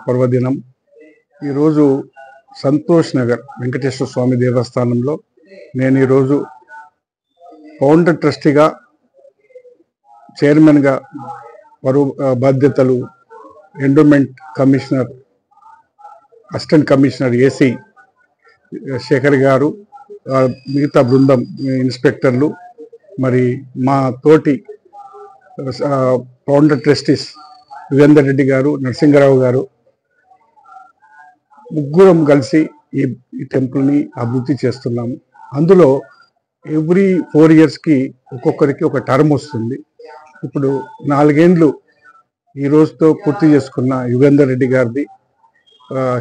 పర్వదినం ఈరోజు సంతోష్ నగర్ వెంకటేశ్వర స్వామి దేవస్థానంలో నేను ఈరోజు ఫౌండర్ ట్రస్టీగా చైర్మన్గా బాధ్యతలు endowment commissioner assistant commissioner AC Shekhar గారు మిగతా బృందం ఇన్స్పెక్టర్లు మరి మా తోటి ఫౌండర్ ట్రస్టీస్ యుగంధర్ రెడ్డి గారు నరసింగరావు గారు ముగ్గురం కలిసి ఈ టెంపుల్ని అభివృద్ధి చేస్తున్నాము. అందులో ఎవ్రీ 4 yearsకి ఒక్కొక్కరికి ఒక టర్మ్ వస్తుంది. ఇప్పుడు 4 ఏండ్లు ఈ రోజుతో పూర్తి చేసుకున్న యుగంధర్ రెడ్డి గారిది,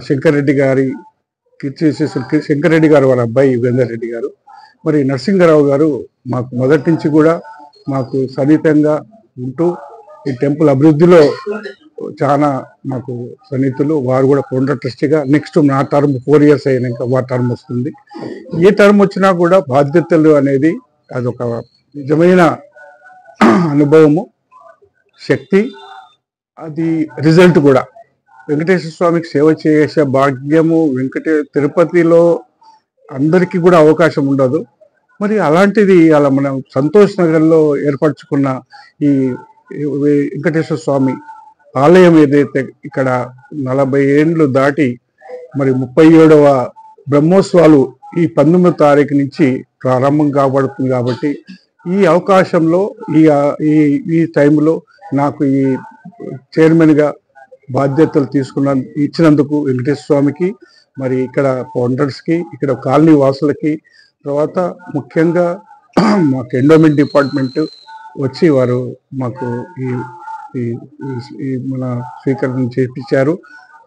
శంకర్ రెడ్డి గారి శంకర్ రెడ్డి గారు వాళ్ళ అబ్బాయి యుగంధర్ రెడ్డి గారు, మరి నరసింగరావు గారు మాకు మొదటి నుంచి కూడా మాకు సన్నిహితంగా ఉంటూ ఈ టెంపుల్ అభివృద్ధిలో చాలా మాకు సన్నిహితులు. వారు కూడా ఫౌండర్ ట్రస్టీగా నెక్స్ట్ నా టర్మ్ 4 years అయినాక వారి టర్మ్ వస్తుంది. ఏ టర్మ్ వచ్చినా కూడా బాధ్యతలు అనేది అదొక నిజమైన అనుభవము, శక్తి, అది రిజల్ట్ కూడా. వెంకటేశ్వర స్వామికి సేవ చేసే భాగ్యము తిరుపతిలో అందరికీ కూడా అవకాశం ఉండదు. మరి అలాంటిది అలా మనం సంతోష్ నగర్లో ఏర్పరచుకున్న ఈ వెంకటేశ్వర స్వామి ఆలయం ఏదైతే ఇక్కడ 40 ఏండ్లు దాటి మరి 37వ బ్రహ్మోత్సవాలు ఈ 19వ తారీఖు నుంచి ప్రారంభం కాబడుతుంది. కాబట్టి ఈ అవకాశంలో ఈ టైంలో నాకు ఈ చైర్మన్గా బాధ్యతలు ఇచ్చినందుకు వెంకటేశ్వర స్వామికి, మరి ఇక్కడ ఫౌండర్స్కి, ఇక్కడ కాలనీ వాసులకి, తర్వాత ముఖ్యంగా మాకు ఎండోమెంట్ డిపార్ట్మెంట్ వచ్చి వారు మాకు ఈ మన స్వీకరణ చేయించారు.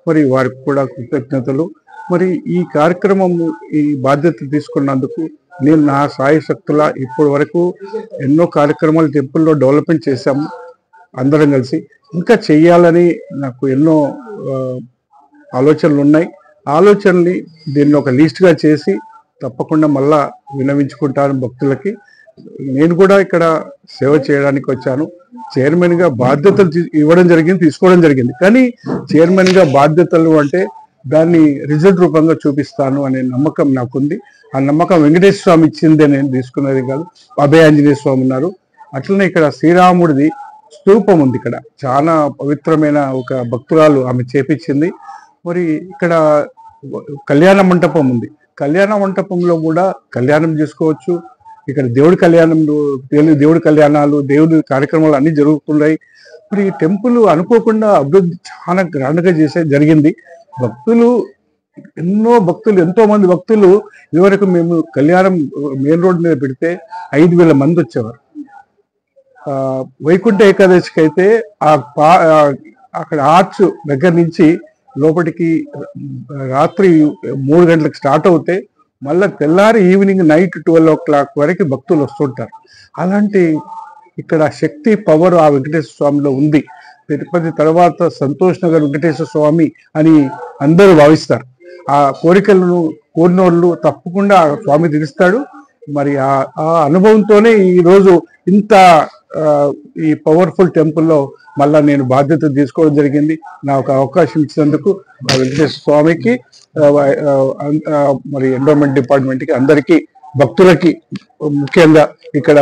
మరి వారికి కూడా కృతజ్ఞతలు. మరి ఈ కార్యక్రమం ఈ బాధ్యత తీసుకున్నందుకు నేను నా సాయశక్తుల ఇప్పటి వరకు ఎన్నో కార్యక్రమాలు టెంపుల్లో డెవలప్మెంట్ చేశాము అందరం కలిసి. ఇంకా చెయ్యాలని నాకు ఎన్నో ఆలోచనలు ఉన్నాయి. ఆలోచనని దీన్ని ఒక లిస్ట్గా చేసి తప్పకుండా మళ్ళా విన్నవించుకుంటాను భక్తులకి. నేను కూడా ఇక్కడ సేవ చేయడానికి వచ్చాను. చైర్మన్ గా బాధ్యతలు ఇవ్వడం జరిగింది, తీసుకోవడం జరిగింది. కానీ చైర్మన్ గా బాధ్యతలు అంటే దాన్ని రిజల్ట్ రూపంగా చూపిస్తాను అనే నమ్మకం నాకుంది. ఆ నమ్మకం వెంకటేశ్వర స్వామి ఇచ్చిందే, నేను తీసుకున్నది కాదు. అభయ ఆంజనేయ స్వామి ఉన్నారు. అట్లనే ఇక్కడ శ్రీరాముడిది స్తూపం ఉంది. ఇక్కడ చాలా పవిత్రమైన ఒక భక్తురాలు ఆమె చేపించింది. మరి ఇక్కడ కళ్యాణ మంటపం ఉంది. కళ్యాణ మంటపంలో కూడా కళ్యాణం చేసుకోవచ్చు. ఇక్కడ దేవుడి కళ్యాణంలో దేవుడి కళ్యాణాలు, దేవుడి కార్యక్రమాలు అన్ని జరుగుతున్నాయి. మరి ఈ టెంపుల్ అనుకోకుండా అభివృద్ధి చాలా గ్రాండ్గా జరిగింది. భక్తులు ఎంతో మంది భక్తులు ఇదివరకు మేము కళ్యాణం మెయిన్ రోడ్ మీద పెడితే 5,000 మంది వచ్చేవారు. వైకుంఠ ఏకాదశికి అయితే అక్కడ ఆర్చ్ దగ్గర నుంచి లోపలికి రాత్రి 3 గంటలకు స్టార్ట్ అవుతే మళ్ళీ తెల్లారి ఈవినింగ్ నైట్ 12 o'clock వరకు భక్తులు వస్తుంటారు. అలాంటి ఇక్కడ శక్తి పవర్ ఆ వెంకటేశ్వర స్వామిలో ఉంది. తిరుపతి తర్వాత సంతోష్ నగర్ వెంకటేశ్వర స్వామి అని అందరూ భావిస్తారు. ఆ కోరికలను కోరినోళ్ళు తప్పకుండా స్వామి తీరుస్తాడు. మరి ఆ అనుభవంతోనే ఈరోజు ఇంత ఈ పవర్ఫుల్ టెంపుల్లో మళ్ళా నేను బాధ్యత తీసుకోవడం జరిగింది. నాకు అవకాశం ఇచ్చినందుకు వెంకటేశ్వర స్వామికి, మరి ఎండోమెంట్ డిపార్ట్మెంట్కి, అందరికీ, భక్తులకి, ముఖ్యంగా ఇక్కడ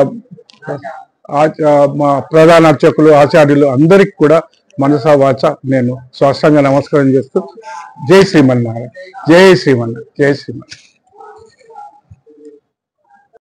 మా ప్రధాన అర్చకులు, ఆచార్యులు అందరికి కూడా మనసా వాచ నేను స్పష్టంగా నమస్కారం చేస్తూ జై శ్రీమన్నారాయణ, జై శ్రీమన్నారాయణ, జై శ్రీమన్నారాయణ.